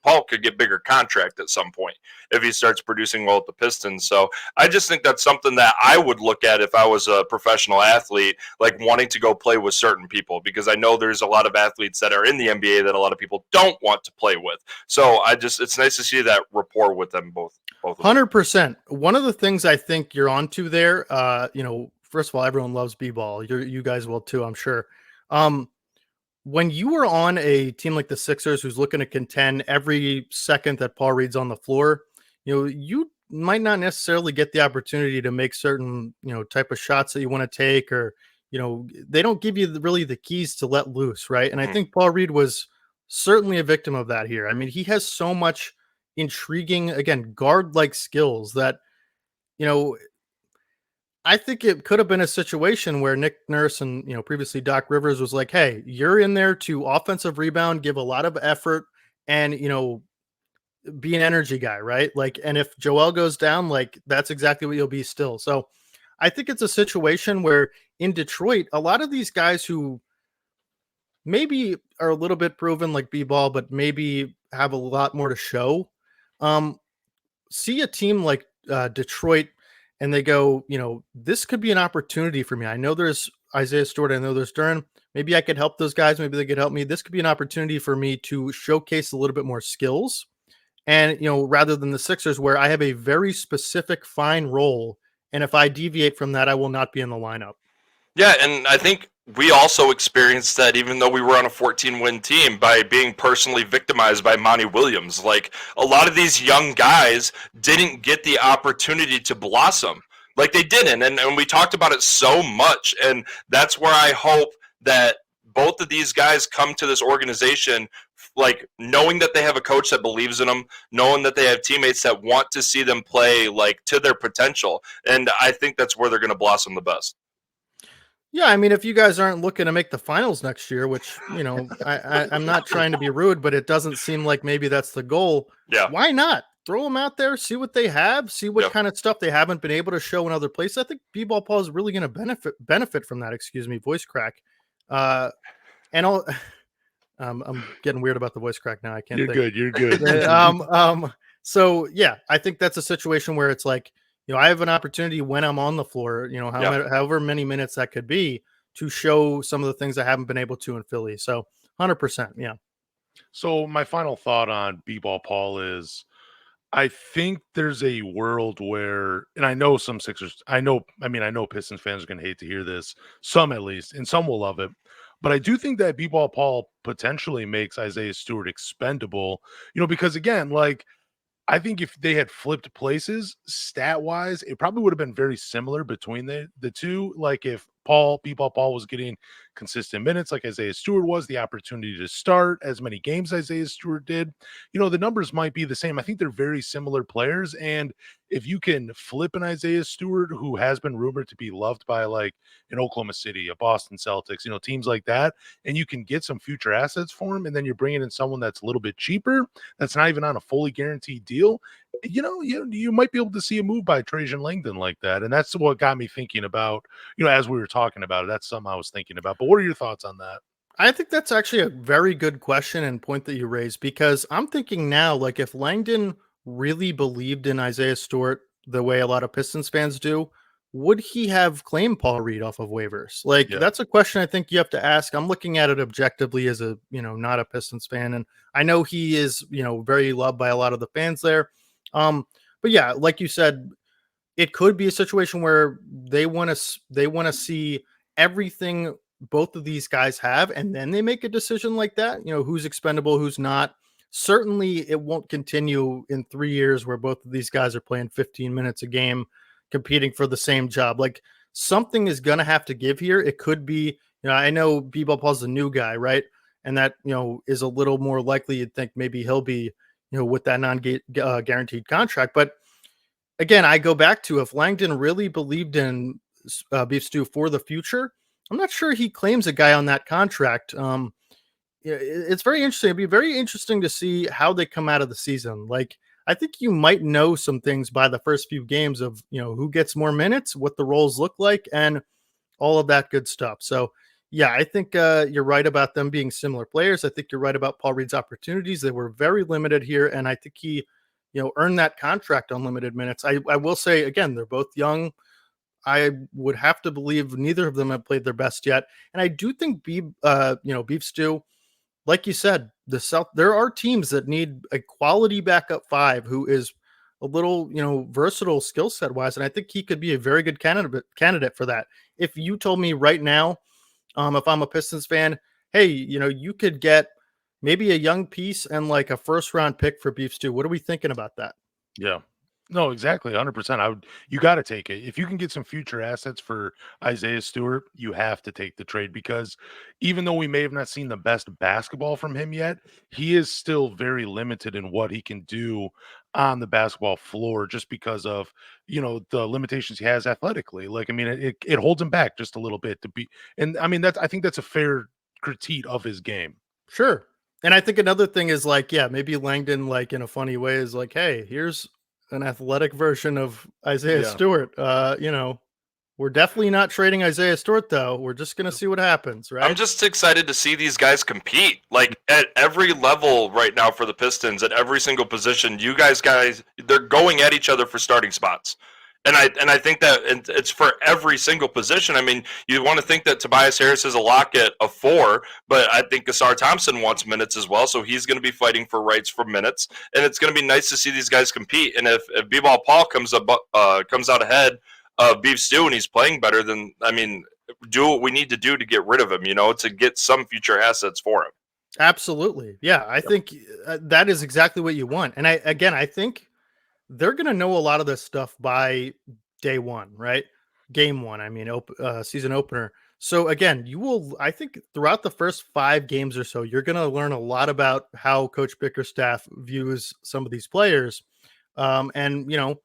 [SPEAKER 3] Paul could get bigger contract at some point if he starts producing well at the Pistons. So I just think that's something that I would look at if I was a professional athlete, like wanting to go play with certain people, because I know there's a lot of athletes that are in the NBA that a lot of people don't want to play with. So it's nice to see that rapport with them both.
[SPEAKER 2] 100%. One of the things I think you're onto there, first of all, everyone loves B-ball. You guys will too, I'm sure. When you are on a team like the Sixers, who's looking to contend every second that Paul Reed's on the floor, you might not necessarily get the opportunity to make certain, type of shots that you want to take, or, they don't give you really the keys to let loose. Right. And I think Paul Reed was certainly a victim of that here. I mean, he has so much intriguing, again, guard-like skills that, I think it could have been a situation where Nick Nurse and, previously Doc Rivers was like, hey, you're in there to offensive rebound, give a lot of effort, and, be an energy guy, right? Like, and if Joel goes down, like, that's exactly what you'll be still. So I think it's a situation where in Detroit, a lot of these guys who maybe are a little bit proven like B-ball, but maybe have a lot more to show, see a team like Detroit, and they go, this could be an opportunity for me. I know there's Isaiah Stewart. I know there's Duran. Maybe I could help those guys. Maybe they could help me. This could be an opportunity for me to showcase a little bit more skills. And, rather than the Sixers, where I have a very specific, fine role. And if I deviate from that, I will not be in the lineup.
[SPEAKER 3] Yeah, and I think we also experienced that, even though we were on a 14-win team, by being personally victimized by Monty Williams. Like, a lot of these young guys didn't get the opportunity to blossom. Like, they didn't, and we talked about it so much, and that's where I hope that both of these guys come to this organization, like, knowing that they have a coach that believes in them, knowing that they have teammates that want to see them play, like, to their potential, and I think that's where they're going to blossom the best.
[SPEAKER 2] Yeah, I mean, if you guys aren't looking to make the finals next year, which, I'm not trying to be rude, but it doesn't seem like maybe that's the goal.
[SPEAKER 3] Yeah.
[SPEAKER 2] Why not? Throw them out there, see what they have, see what kind of stuff they haven't been able to show in other places. I think B-Ball Paul is really going to benefit from that. Excuse me, voice crack. And all I'm getting weird about the voice crack now. I can't
[SPEAKER 1] You're
[SPEAKER 2] think.
[SPEAKER 1] good. You're good.
[SPEAKER 2] So yeah, I think that's a situation where it's like, I have an opportunity when I'm on the floor, however many minutes that could be, to show some of the things I haven't been able to in Philly. So 100%. Yeah.
[SPEAKER 1] So my final thought on B-ball Paul is I think there's a world where, and I know some Sixers, I know Pistons fans are going to hate to hear this, some at least, and some will love it. But I do think that B-ball Paul potentially makes Isaiah Stewart expendable, because again, like, I think if they had flipped places stat wise, it probably would have been very similar between the two. Like if B-ball Paul was getting consistent minutes like Isaiah Stewart was, the opportunity to start as many games Isaiah Stewart did, the numbers might be the same. I think they're very similar players. And if you can flip an Isaiah Stewart who has been rumored to be loved by like an Oklahoma City, a Boston Celtics, teams like that, and you can get some future assets for him, and then you're bringing in someone that's a little bit cheaper, that's not even on a fully guaranteed deal, you might be able to see a move by Trajan Langdon like that. And that's what got me thinking about, as we were talking about it, that's something I was thinking about. But what are your thoughts on that?
[SPEAKER 2] I think that's actually a very good question and point that you raised, because I'm thinking now, like, if Langdon really believed in Isaiah Stewart the way a lot of Pistons fans do, would he have claimed Paul Reed off of waivers? Like,
[SPEAKER 1] Yeah.
[SPEAKER 2] that's a question I think you have to ask. I'm looking at it objectively as a, not a Pistons fan. And I know he is, very loved by a lot of the fans there. But yeah, like you said, it could be a situation where they want to see everything both of these guys have, and then they make a decision like that, who's expendable, who's not. Certainly it won't continue in 3 years where both of these guys are playing 15 minutes a game competing for the same job. Like, something is going to have to give here. It could be, I know B-Ball Paul's a new guy, right? And that, is a little more likely. You'd think maybe he'll be, with that non-guaranteed contract. But again, I go back to, if Langdon really believed in Beef Stew for the future, I'm not sure he claims a guy on that contract. It's very interesting. It'd be very interesting to see how they come out of the season. Like, I think you might know some things by the first few games of, who gets more minutes, what the roles look like, and all of that good stuff. So, yeah, I think you're right about them being similar players. I think you're right about Paul Reed's opportunities. They were very limited here, and I think he, earned that contract on limited minutes. I will say, again, they're both young. I would have to believe neither of them have played their best yet. And I do think Beef Stew, like you said, there are teams that need a quality backup five who is a little, versatile skill set wise. And I think he could be a very good candidate for that. If you told me right now, if I'm a Pistons fan, hey, you could get maybe a young piece and like a first round pick for Beef Stew. What are we thinking about that?
[SPEAKER 1] Yeah. No, exactly. 100%. You got to take it. If you can get some future assets for Isaiah Stewart, you have to take the trade, because even though we may have not seen the best basketball from him yet, he is still very limited in what he can do on the basketball floor, just because of, the limitations he has athletically. Like, I mean, it holds him back just a little bit to be, and I mean, I think that's a fair critique of his game.
[SPEAKER 2] Sure. And I think another thing is like, yeah, maybe Langdon, like in a funny way, is like, hey, here's an athletic version of Isaiah
[SPEAKER 1] Yeah.
[SPEAKER 2] Stewart. We're definitely not trading Isaiah Stewart, though. We're just going to see what happens, right?
[SPEAKER 3] I'm just excited to see these guys compete. Like, at every level right now for the Pistons, at every single position, you guys, they're going at each other for starting spots. And I think that it's for every single position. I mean, you want to think that Tobias Harris is a lock at a 4, but I think Gassar Thompson wants minutes as well, so he's going to be fighting for rights for minutes. And it's going to be nice to see these guys compete. And if B-Ball Paul comes out ahead of Beef Stew and he's playing better, then, I mean, do what we need to do to get rid of him, to get some future assets for him.
[SPEAKER 2] Absolutely. Yeah, I think that is exactly what you want. And I think they're going to know a lot of this stuff by day one, right? Game one, I mean, season opener. So again, I think throughout the first 5 games or so, you're going to learn a lot about how Coach Bickerstaff views some of these players. And,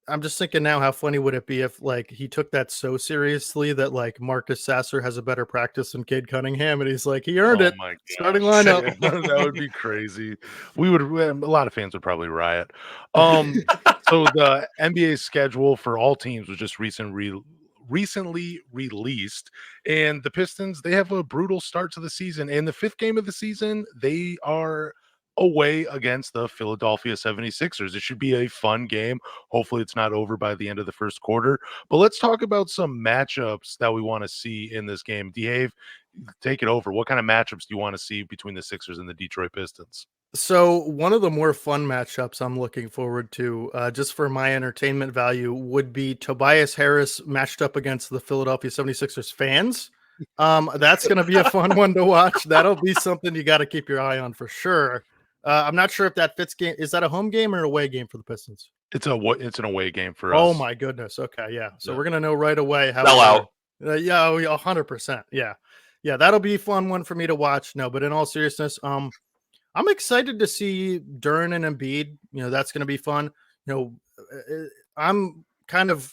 [SPEAKER 2] I'm just thinking now, how funny would it be if like he took that so seriously that like Marcus Sasser has a better practice than Cade Cunningham, and he's like, he earned it.
[SPEAKER 1] My
[SPEAKER 2] Starting
[SPEAKER 1] gosh.
[SPEAKER 2] lineup.
[SPEAKER 1] That would be crazy. A lot of fans would probably riot. So the NBA schedule for all teams was just recently released. And the Pistons, they have a brutal start to the season. And the fifth game of the season, they are away against the Philadelphia 76ers. It should be a fun game. Hopefully, it's not over by the end of the first quarter. But let's talk about some matchups that we want to see in this game. DeHave, take it over. What kind of matchups do you want to see between the Sixers and the Detroit Pistons?
[SPEAKER 2] So one of the more fun matchups I'm looking forward to, just for my entertainment value, would be Tobias Harris matched up against the Philadelphia 76ers fans. That's going to be a fun one to watch. That'll be something you got to keep your eye on for sure. I'm not sure if that fits game. Is that a home game or an away game for the Pistons?
[SPEAKER 1] It's an away game for us.
[SPEAKER 2] Oh my goodness. Okay, yeah. So
[SPEAKER 1] Yeah.
[SPEAKER 2] we're gonna know right away how.
[SPEAKER 3] Sell out.
[SPEAKER 2] Yeah, 100%. Yeah, yeah. That'll be a fun one for me to watch. No, but in all seriousness, I'm excited to see Duren and Embiid. You know, that's gonna be fun. You know, I'm kind of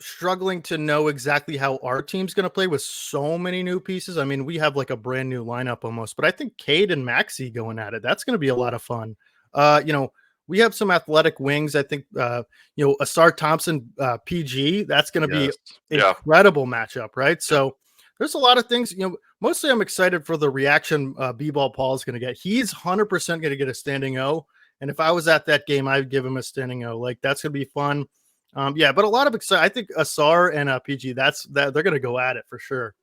[SPEAKER 2] struggling to know exactly how our team's going to play with so many new pieces. I mean, we have like a brand new lineup almost, but I think Cade and Maxey going at it, that's going to be a lot of fun. You know, we have some athletic wings. I think, you know, Asar Thompson, PG, that's going to be incredible matchup, right? So there's a lot of things, you know, mostly I'm excited for the reaction B-ball Paul is going to get. He's 100% going to get a standing O. And if I was at that game, I'd give him a standing O. Like, that's going to be fun. Yeah, but a lot of excitement. I think Asar and PG, that they're going to go at it for sure.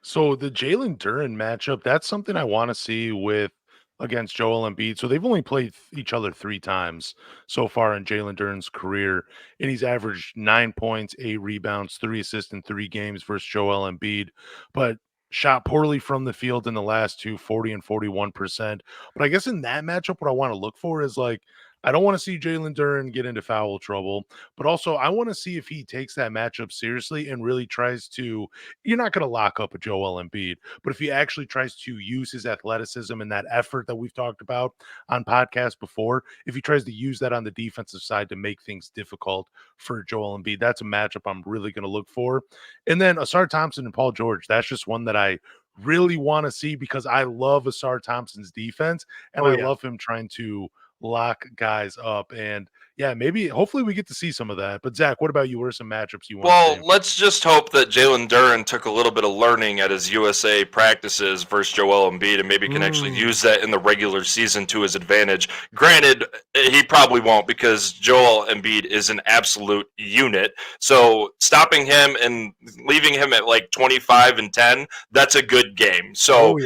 [SPEAKER 1] So the Jalen Duren matchup, that's something I want to see with against Joel Embiid. So they've only played each other 3 times so far in Jalen Duren's career, and he's averaged 9 points, 8 rebounds, 3 assists in 3 games versus Joel Embiid, but shot poorly from the field in the last 2, 40 and 41%. But I guess in that matchup, what I want to look for is like, I don't want to see Jalen Duren get into foul trouble, but also I want to see if he takes that matchup seriously and really tries to. You're not going to lock up a Joel Embiid, but if he actually tries to use his athleticism and that effort that we've talked about on podcasts before, if he tries to use that on the defensive side to make things difficult for Joel Embiid, that's a matchup I'm really going to look for. And then Asar Thompson and Paul George, that's just one that I really want to see because I love Asar Thompson's defense and I love him trying to lock guys up. And yeah, maybe hopefully we get to see some of that. But Zach, what about you? What are some matchups you want to see?
[SPEAKER 3] Well, let's just hope that Jalen Duren took a little bit of learning at his USA practices versus Joel Embiid and maybe can actually use that in the regular season to his advantage. Granted, he probably won't because Joel Embiid is an absolute unit. So stopping him and leaving him at like 25 and 10, that's a good game. So,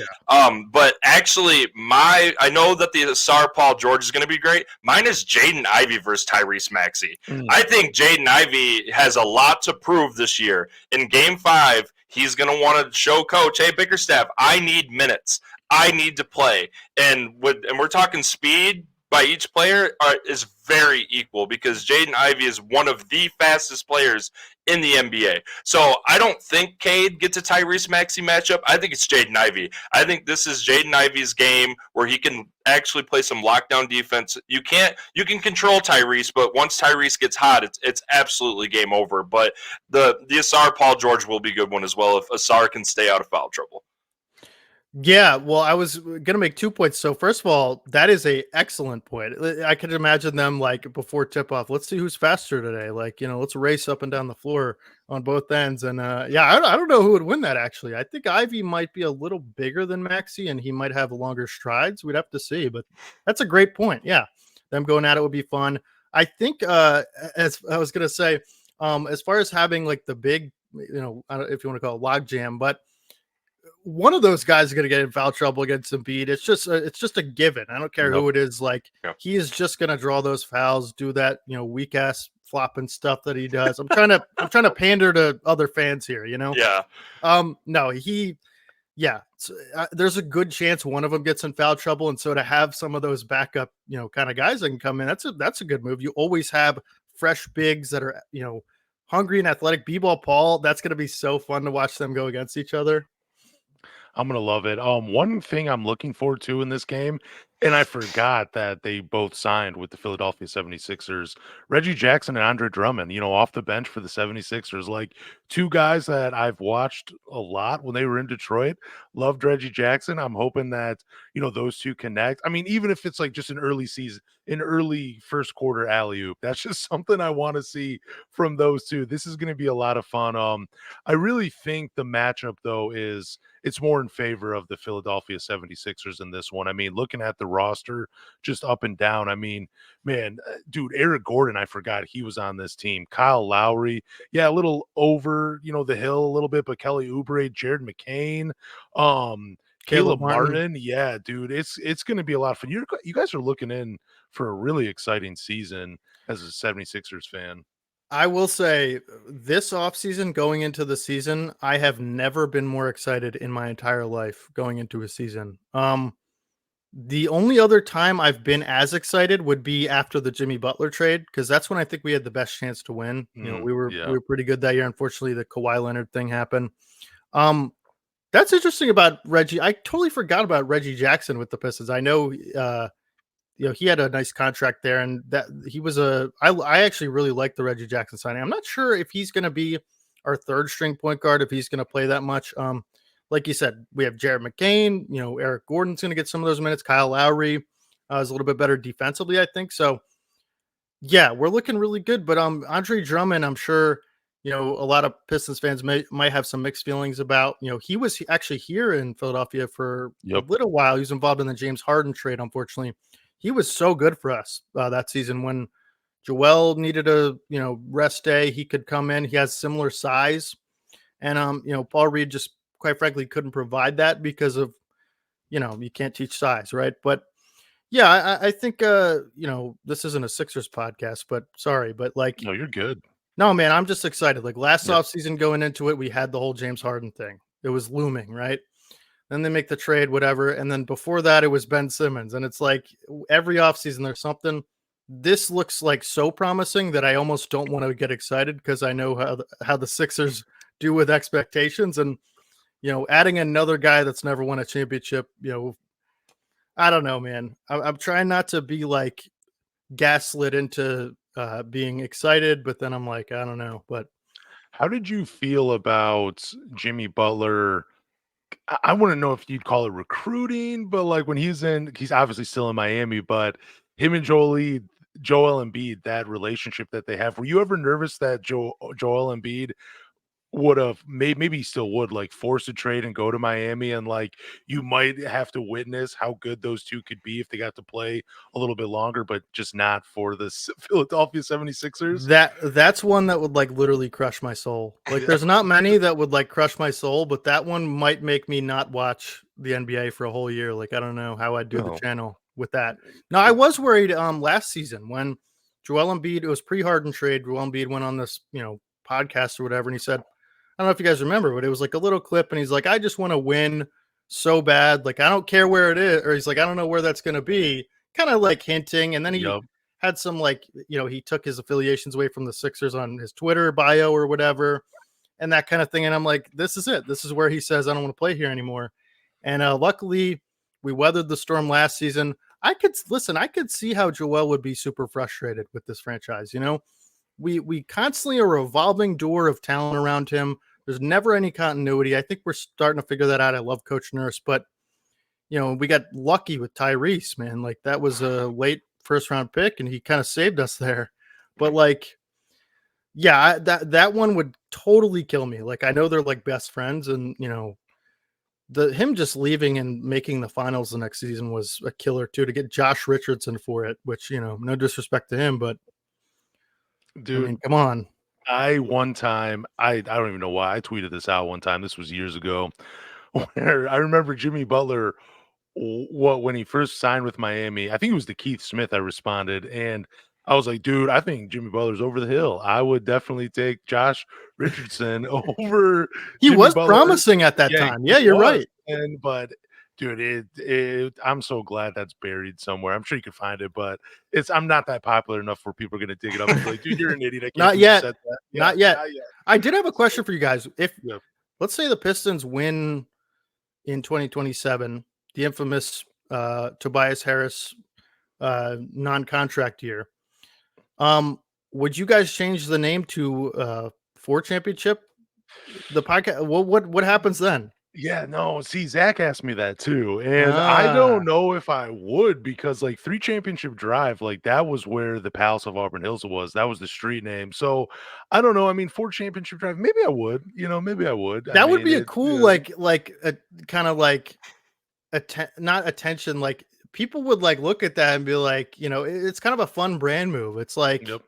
[SPEAKER 3] but actually, I know that the Asar Paul George is going to be great. Mine is Jaden Ivey versus Tyrese Maxey. I think Jaden Ivey has a lot to prove this year. In Game 5, he's going to want to show Coach, hey, Bickerstaff, I need minutes. I need to play. And we're talking speed by each player is very equal because Jaden Ivey is one of the fastest players in the NBA. So I don't think Cade gets a Tyrese Maxey matchup. I think it's Jaden Ivey. I think this is Jaden Ivey's game where he can actually play some lockdown defense. You can control Tyrese, but once Tyrese gets hot, it's absolutely game over. But the Asar Paul George will be a good one as well if Asar can stay out of foul trouble.
[SPEAKER 2] Yeah, well, I was going to make 2 points. So first of all, that is a excellent point. I could imagine them like before tip off. Let's see who's faster today. Like, you know, let's race up and down the floor on both ends. And yeah, I don't know who would win that actually. I think Ivy might be a little bigger than Maxey and he might have longer strides. We'd have to see, but that's a great point. Yeah, them going at it would be fun. I think as I was going to say, as far as having like the big, you know, I don't know if you want to call it log jam, but one of those guys is going to get in foul trouble against Embiid. It's just a given. I don't care who it is. Like he is just going to draw those fouls, do that, you know, weak ass flopping stuff that he does. I'm trying to pander to other fans here, you know?
[SPEAKER 3] Yeah.
[SPEAKER 2] No, there's a good chance one of them gets in foul trouble. And so to have some of those backup, you know, kind of guys that can come in, that's a good move. You always have fresh bigs that are, you know, hungry and athletic. B-ball Paul, that's going to be so fun to watch them go against each other.
[SPEAKER 1] I'm gonna love it. One thing I'm looking forward to in this game And I forgot that they both signed with the Philadelphia 76ers. Reggie Jackson and Andre Drummond, off the bench for the 76ers, like two guys that I've watched a lot when they were in Detroit. Loved Reggie Jackson. I'm hoping that, those two connect. I mean, even if it's like just an early first quarter alley oop, that's just something I want to see from those two. This is going to be a lot of fun. I really think the matchup, though, it's more in favor of the Philadelphia 76ers in this one. I mean, looking at the roster just up and down, I mean, man, dude, Eric Gordon, I forgot he was on this team. Kyle Lowry, yeah, a little over, the hill a little bit, but Kelly Oubre, Jared McCain,
[SPEAKER 2] Caleb
[SPEAKER 1] Caleb
[SPEAKER 2] Martin.
[SPEAKER 1] Martin. Yeah, dude, it's going to be a lot of fun. You guys are looking in for a really exciting season as a 76ers fan.
[SPEAKER 2] I will say this offseason going into the season, I have never been more excited in my entire life going into a season. The only other time I've been as excited would be after the Jimmy Butler trade, because that's when I think we had the best chance to win. We
[SPEAKER 1] Yeah.
[SPEAKER 2] were pretty good that year. Unfortunately, the Kawhi Leonard thing happened. That's interesting about Reggie. I totally forgot about Reggie Jackson with the Pistons. I know he had a nice contract there, and that he was I actually really like the Reggie Jackson signing. I'm not sure if he's going to be our third string point guard, if he's going to play that much. Like you said, we have Jared McCain, Eric Gordon's going to get some of those minutes. Kyle Lowry is a little bit better defensively, I think. So yeah, we're looking really good, but Andre Drummond, I'm sure, a lot of Pistons fans might have some mixed feelings about. He was actually here in Philadelphia for a little while. He was involved in the James Harden trade, unfortunately. He was so good for us that season when Joel needed a rest day. He could come in. He has similar size, and Paul Reed just quite frankly couldn't provide that because of you can't teach size, right? But yeah, I think this isn't a Sixers podcast, but sorry, but like
[SPEAKER 1] No, you're good.
[SPEAKER 2] no man, I'm just excited. Like last offseason going into it, we had the whole James Harden thing. It was looming, right? Then they make the trade, whatever. And then before that, it was Ben Simmons. And it's like every offseason there's something. This looks like so promising that I almost don't want to get excited because I know how the Sixers do with expectations. And, adding another guy that's never won a championship, I don't know, man. I'm trying not to be like gaslit into being excited, but then I'm like, I don't know. But
[SPEAKER 1] How did you feel about Jimmy Butler? I wouldn't know if you'd call it recruiting, but like when he's obviously still in Miami, but him and Joel Embiid, that relationship that they have. Were you ever nervous that Joel Embiid would have maybe he still would like force a trade and go to Miami, and like you might have to witness how good those two could be if they got to play a little bit longer, but just not for the Philadelphia 76ers?
[SPEAKER 2] that's one that would like literally crush my soul. Like there's not many that would like crush my soul, but that one might make me not watch the NBA for a whole year. Like I don't know how I'd do the channel with that. No, I was worried last season when Joel Embiid, it was pre-Harden trade. Joel Embiid went on this, podcast or whatever, and he said, I don't know if you guys remember, but it was like a little clip, and he's like, I just want to win so bad. Like, I don't care where it is. Or he's like, I don't know where that's going to be. Kind of like hinting. And then he had some like, he took his affiliations away from the Sixers on his Twitter bio or whatever and that kind of thing. And I'm like, this is it. This is where he says, I don't want to play here anymore. And luckily we weathered the storm last season. I could see how Joel would be super frustrated with this franchise. We constantly a revolving door of talent around him. There's never any continuity. I think we're starting to figure that out. I love Coach Nurse, but we got lucky with Tyrese, man. Like that was a late first round pick and he kind of saved us there. But like, yeah, that one would totally kill me. Like I know they're like best friends and him just leaving and making the finals the next season was a killer too, to get Josh Richardson for it, which, no disrespect to him, but
[SPEAKER 1] Dude,
[SPEAKER 2] I mean, come on.
[SPEAKER 1] One time, I don't even know why I tweeted this out one time. This was years ago, where I remember Jimmy Butler. When he first signed with Miami, I think it was to Keith Smith. I responded, and I was like, "Dude, I think Jimmy Butler's over the hill. I would definitely take Josh Richardson over."
[SPEAKER 2] He
[SPEAKER 1] Jimmy
[SPEAKER 2] was
[SPEAKER 1] Butler.
[SPEAKER 2] promising at that time. Yeah, you're right.
[SPEAKER 1] But dude, I'm so glad that's buried somewhere. I'm sure you could find it, but I'm not that popular enough where people are going to dig it up and be like, dude, you're an idiot. I can't
[SPEAKER 2] Not
[SPEAKER 1] believe you
[SPEAKER 2] yet.
[SPEAKER 1] said that.
[SPEAKER 2] Not yet. I did have a question for you guys. If let's say the Pistons win in 2027, the infamous Tobias Harris non-contract year. Would you guys change the name to for championship? The podcast. What happens then?
[SPEAKER 1] Yeah, no, see, Zach asked me that too, and I
[SPEAKER 2] Ah,
[SPEAKER 1] don't know if I would because, like, 3 championship drive, like, that was where the Palace of Auburn Hills was. That was the street name. So, I don't know. I mean, 4 championship drive, maybe I would. Maybe I would. I
[SPEAKER 2] that would
[SPEAKER 1] mean,
[SPEAKER 2] be a
[SPEAKER 1] it.
[SPEAKER 2] cool like a kind of like not attention. Like people would like look at that and be like, it's kind of a fun brand move. It's like
[SPEAKER 1] Yep,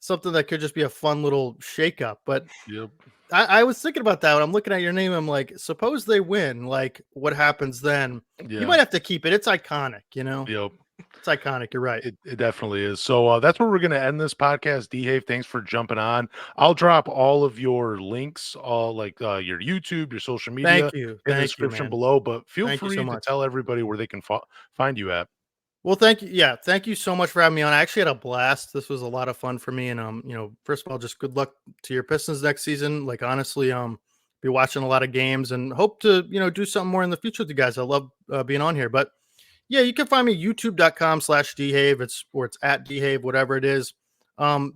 [SPEAKER 2] something that could just be a fun little shakeup. But
[SPEAKER 1] yep,
[SPEAKER 2] I was thinking about that when I'm looking at your name. I'm like, suppose they win, like what happens then? You
[SPEAKER 1] yeah,
[SPEAKER 2] might have to keep it. It's iconic,
[SPEAKER 1] yep.
[SPEAKER 2] It's iconic. You're right.
[SPEAKER 1] It definitely is. So that's where we're going to end this podcast. DeHave, thanks for jumping on. I'll drop all of your links, all like your YouTube, your social media in the
[SPEAKER 2] Thank you,
[SPEAKER 1] description
[SPEAKER 2] man.
[SPEAKER 1] below. But feel
[SPEAKER 2] Thank you so
[SPEAKER 1] free to
[SPEAKER 2] much.
[SPEAKER 1] tell everybody where they can find you at.
[SPEAKER 2] Well, thank you. Yeah, thank you so much for having me on. I actually had a blast. This was a lot of fun for me. And first of all, just good luck to your Pistons next season. Like honestly, be watching a lot of games and hope to, do something more in the future with you guys. I love being on here. But yeah, you can find me youtube.com/DeHave. It's at DeHave, whatever it is.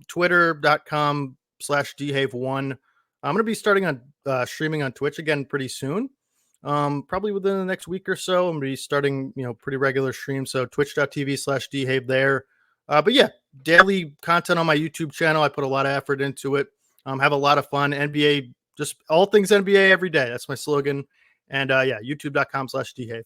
[SPEAKER 2] Twitter.com/DeHave1. I'm gonna be starting on streaming on Twitch again pretty soon. Probably within the next week or so. I'm gonna be starting, pretty regular streams. So twitch.tv/DeHave there. But yeah, daily content on my YouTube channel. I put a lot of effort into it. Have a lot of fun. NBA, just all things NBA every day. That's my slogan. And yeah, youtube.com/DeHave.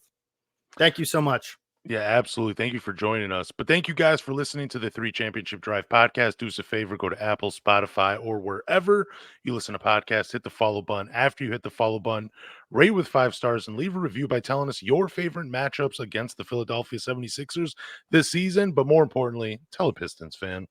[SPEAKER 2] Thank you so much.
[SPEAKER 1] Yeah, absolutely. Thank you for joining us. But thank you guys for listening to the 3 Championship Drive podcast. Do us a favor, go to Apple, Spotify, or wherever you listen to podcasts. Hit the follow button. After you hit the follow button, rate with 5 stars and leave a review by telling us your favorite matchups against the Philadelphia 76ers this season. But more importantly, tell a Pistons fan.